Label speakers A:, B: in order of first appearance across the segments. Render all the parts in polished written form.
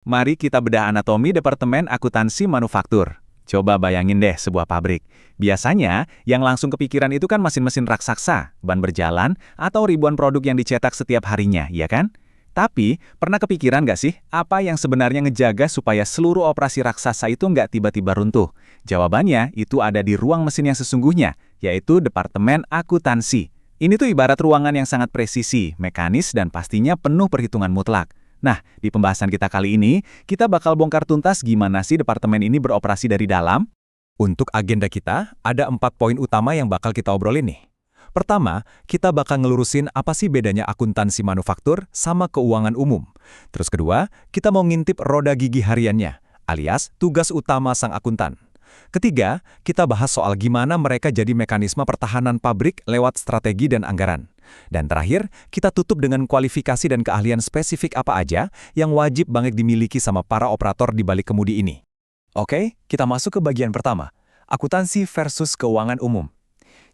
A: Mari kita bedah anatomi Departemen Akuntansi Manufaktur. Coba bayangin deh sebuah pabrik. Biasanya, yang langsung kepikiran itu kan mesin-mesin raksasa, ban berjalan, atau ribuan produk yang dicetak setiap harinya, ya kan? Tapi, pernah kepikiran nggak sih, apa yang sebenarnya ngejaga supaya seluruh operasi raksasa itu nggak tiba-tiba runtuh? Jawabannya, itu ada di ruang mesin yang sesungguhnya, yaitu Departemen Akuntansi. Ini tuh ibarat ruangan yang sangat presisi, mekanis, dan pastinya penuh perhitungan mutlak. Nah, di pembahasan kita kali ini, kita bakal bongkar tuntas gimana sih departemen ini beroperasi dari dalam.
B: Untuk agenda kita, ada 4 poin utama yang bakal kita obrolin nih. Pertama, kita bakal ngelurusin apa sih bedanya akuntansi manufaktur sama keuangan umum. Terus kedua, kita mau ngintip roda gigi hariannya, alias tugas utama sang akuntan. Ketiga, kita bahas soal gimana mereka jadi mekanisme pertahanan pabrik lewat strategi dan anggaran. Dan terakhir, kita tutup dengan kualifikasi dan keahlian spesifik apa aja yang wajib banget dimiliki sama para operator di balik kemudi ini. Oke, kita masuk ke bagian pertama, akuntansi versus keuangan umum.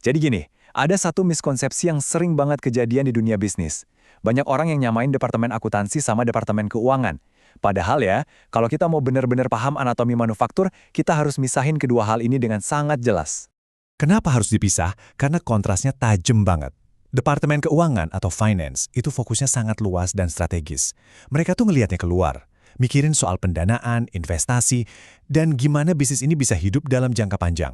B: Jadi gini, ada satu miskonsepsi yang sering banget kejadian di dunia bisnis. Banyak orang yang nyamain departemen akuntansi sama departemen keuangan. Padahal ya, kalau kita mau benar-benar paham anatomi manufaktur, kita harus misahin kedua hal ini dengan sangat jelas. Kenapa harus dipisah? Karena kontrasnya tajam banget. Departemen keuangan atau finance itu fokusnya sangat luas dan strategis. Mereka tuh ngelihatnya keluar, mikirin soal pendanaan, investasi, dan gimana bisnis ini bisa hidup dalam jangka panjang.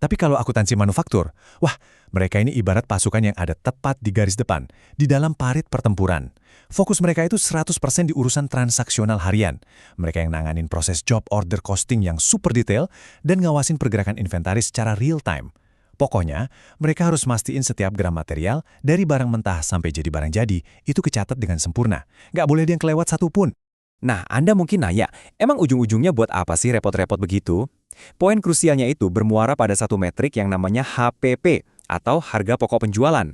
B: Tapi kalau akuntansi manufaktur, wah, mereka ini ibarat pasukan yang ada tepat di garis depan, di dalam parit pertempuran. Fokus mereka itu 100% di urusan transaksional harian. Mereka yang nanganin proses job order costing yang super detail dan ngawasin pergerakan inventaris secara real time. Pokoknya, mereka harus mastiin setiap gram material, dari barang mentah sampai jadi barang jadi, itu kecatat dengan sempurna. Nggak boleh ada yang kelewat satupun. Nah, Anda mungkin nanya, emang ujung-ujungnya buat apa sih repot-repot begitu? Poin krusialnya itu bermuara pada satu metrik yang namanya HPP, atau harga pokok penjualan.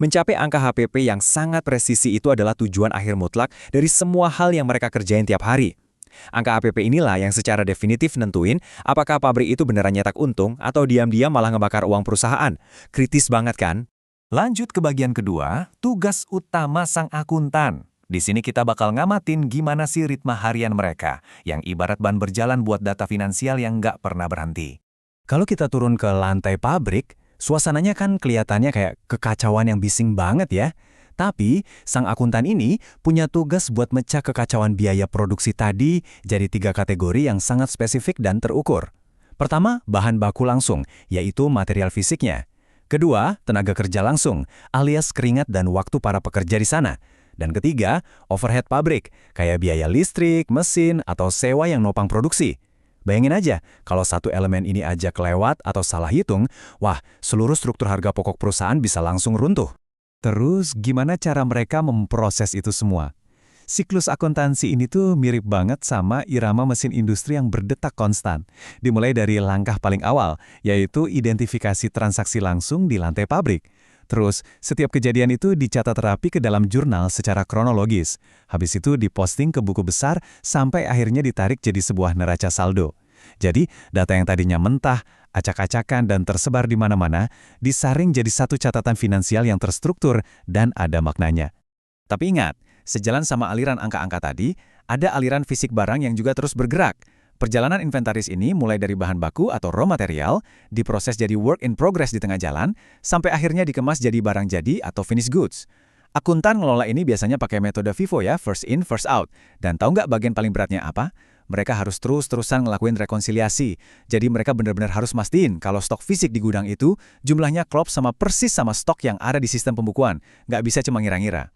B: Mencapai angka HPP yang sangat presisi itu adalah tujuan akhir mutlak dari semua hal yang mereka kerjain tiap hari. Angka HPP inilah yang secara definitif nentuin apakah pabrik itu beneran nyetak untung atau diam-diam malah ngebakar uang perusahaan. Kritis banget kan? Lanjut ke bagian kedua, tugas utama sang akuntan. Di sini kita bakal ngamatin gimana sih ritme harian mereka, yang ibarat ban berjalan buat data finansial yang nggak pernah berhenti. Kalau kita turun ke lantai pabrik, suasananya kan kelihatannya kayak kekacauan yang bising banget ya. Tapi, sang akuntan ini punya tugas buat mecah kekacauan biaya produksi tadi jadi 3 kategori yang sangat spesifik dan terukur. Pertama, bahan baku langsung, yaitu material fisiknya. Kedua, tenaga kerja langsung, alias keringat dan waktu para pekerja di sana. Dan ketiga, overhead pabrik, kayak biaya listrik, mesin, atau sewa yang nopang produksi. Bayangin aja, kalau satu elemen ini aja kelewat atau salah hitung, wah, seluruh struktur harga pokok perusahaan bisa langsung runtuh. Terus, gimana cara mereka memproses itu semua? Siklus akuntansi ini tuh mirip banget sama irama mesin industri yang berdetak konstan. Dimulai dari langkah paling awal, yaitu identifikasi transaksi langsung di lantai pabrik. Terus, setiap kejadian itu dicatat rapi ke dalam jurnal secara kronologis. Habis itu diposting ke buku besar sampai akhirnya ditarik jadi sebuah neraca saldo. Jadi, data yang tadinya mentah, acak-acakan, dan tersebar di mana-mana, disaring jadi satu catatan finansial yang terstruktur dan ada maknanya. Tapi ingat, sejalan sama aliran angka-angka tadi, ada aliran fisik barang yang juga terus bergerak. Perjalanan inventaris ini mulai dari bahan baku atau raw material, diproses jadi work in progress di tengah jalan, sampai akhirnya dikemas jadi barang jadi atau finished goods. Akuntan ngelola ini biasanya pakai metode FIFO ya, first in, first out. Dan tahu nggak bagian paling beratnya apa? Mereka harus terus-terusan ngelakuin rekonsiliasi. Jadi mereka benar-benar harus mastiin kalau stok fisik di gudang itu jumlahnya klop sama persis sama stok yang ada di sistem pembukuan. Nggak bisa cuma ngira-ngira.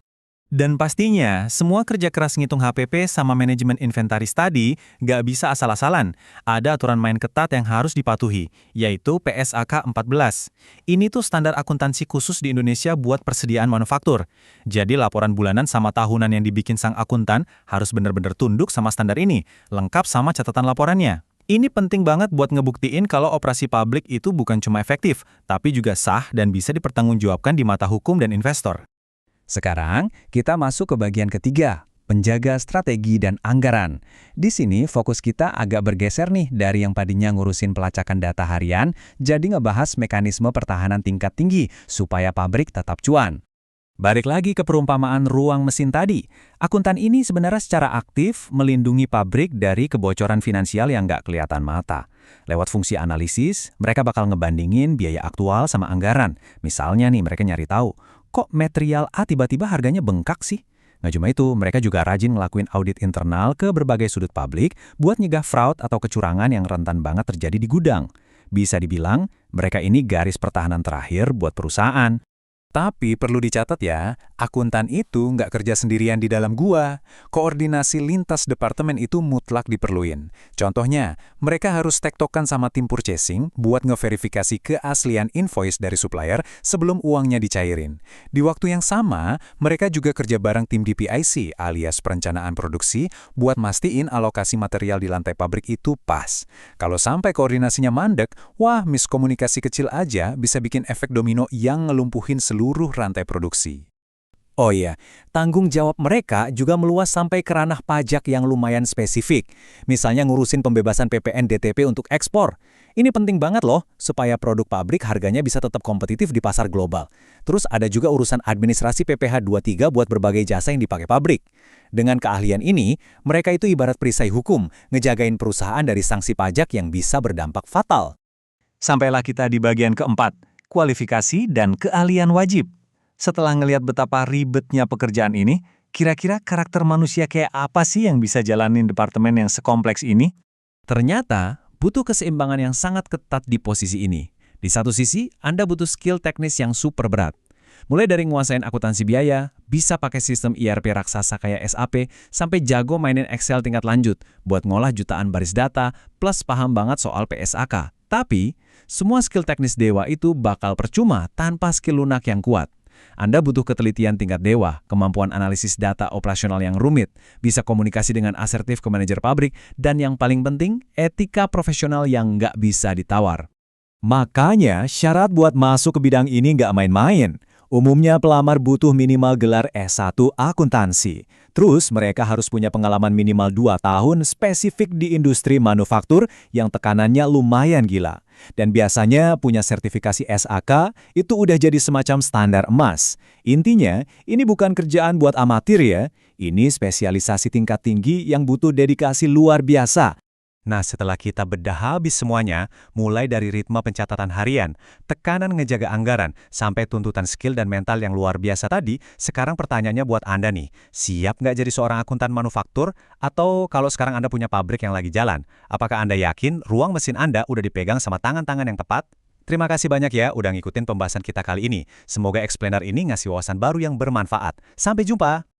B: Dan pastinya, semua kerja keras ngitung HPP sama manajemen inventaris tadi nggak bisa asal-asalan. Ada aturan main ketat yang harus dipatuhi, yaitu PSAK 14. Ini tuh standar akuntansi khusus di Indonesia buat persediaan manufaktur. Jadi laporan bulanan sama tahunan yang dibikin sang akuntan harus benar-benar tunduk sama standar ini, lengkap sama catatan laporannya. Ini penting banget buat ngebuktiin kalau operasi pabrik itu bukan cuma efektif, tapi juga sah dan bisa dipertanggungjawabkan di mata hukum dan investor. Sekarang, kita masuk ke bagian ketiga, penjaga strategi dan anggaran. Di sini, fokus kita agak bergeser nih dari yang tadinya ngurusin pelacakan data harian, jadi ngebahas mekanisme pertahanan tingkat tinggi supaya pabrik tetap cuan. Balik lagi ke perumpamaan ruang mesin tadi. Akuntan ini sebenarnya secara aktif melindungi pabrik dari kebocoran finansial yang nggak kelihatan mata. Lewat fungsi analisis, mereka bakal ngebandingin biaya aktual sama anggaran. Misalnya nih, mereka nyari tahu, kok material A tiba-tiba harganya bengkak sih? Nggak cuma itu, mereka juga rajin ngelakuin audit internal ke berbagai sudut pabrik buat nyegah fraud atau kecurangan yang rentan banget terjadi di gudang. Bisa dibilang, mereka ini garis pertahanan terakhir buat perusahaan. Tapi perlu dicatat ya, akuntan itu nggak kerja sendirian di dalam gua. Koordinasi lintas departemen itu mutlak diperluin. Contohnya, mereka harus tektokan sama tim purchasing buat ngeverifikasi keaslian invoice dari supplier sebelum uangnya dicairin. Di waktu yang sama, mereka juga kerja bareng tim DPIC alias perencanaan produksi buat mastiin alokasi material di lantai pabrik itu pas. Kalau sampai koordinasinya mandek, wah miskomunikasi kecil aja bisa bikin efek domino yang ngelumpuhin seluruh rantai produksi. Oh iya, tanggung jawab mereka juga meluas sampai ke ranah pajak yang lumayan spesifik. Misalnya ngurusin pembebasan PPN DTP untuk ekspor. Ini penting banget loh, supaya produk pabrik harganya bisa tetap kompetitif di pasar global. Terus ada juga urusan administrasi PPh 23 buat berbagai jasa yang dipakai pabrik. Dengan keahlian ini, mereka itu ibarat perisai hukum, ngejagain perusahaan dari sanksi pajak yang bisa berdampak fatal. Sampailah kita di bagian keempat, kualifikasi dan keahlian wajib. Setelah ngelihat betapa ribetnya pekerjaan ini, kira-kira karakter manusia kayak apa sih yang bisa jalanin departemen yang sekompleks ini? Ternyata, butuh keseimbangan yang sangat ketat di posisi ini. Di satu sisi, Anda butuh skill teknis yang super berat. Mulai dari nguasain akuntansi biaya, bisa pakai sistem ERP raksasa kayak SAP, sampai jago mainin Excel tingkat lanjut buat ngolah jutaan baris data, plus paham banget soal PSAK. Tapi, semua skill teknis dewa itu bakal percuma tanpa skill lunak yang kuat. Anda butuh ketelitian tingkat dewa, kemampuan analisis data operasional yang rumit, bisa komunikasi dengan asertif ke manajer pabrik, dan yang paling penting, etika profesional yang nggak bisa ditawar. Makanya, syarat buat masuk ke bidang ini nggak main-main. Umumnya pelamar butuh minimal gelar S1 akuntansi. Terus mereka harus punya pengalaman minimal 2 tahun spesifik di industri manufaktur yang tekanannya lumayan gila. Dan biasanya punya sertifikasi SAK itu udah jadi semacam standar emas. Intinya, ini bukan kerjaan buat amatir ya. Ini spesialisasi tingkat tinggi yang butuh dedikasi luar biasa. Nah, setelah kita bedah habis semuanya, mulai dari ritme pencatatan harian, tekanan ngejaga anggaran, sampai tuntutan skill dan mental yang luar biasa tadi, sekarang pertanyaannya buat Anda nih, siap nggak jadi seorang akuntan manufaktur? Atau kalau sekarang Anda punya pabrik yang lagi jalan, apakah Anda yakin ruang mesin Anda udah dipegang sama tangan-tangan yang tepat? Terima kasih banyak ya udah ngikutin pembahasan kita kali ini. Semoga explainer ini ngasih wawasan baru yang bermanfaat. Sampai jumpa!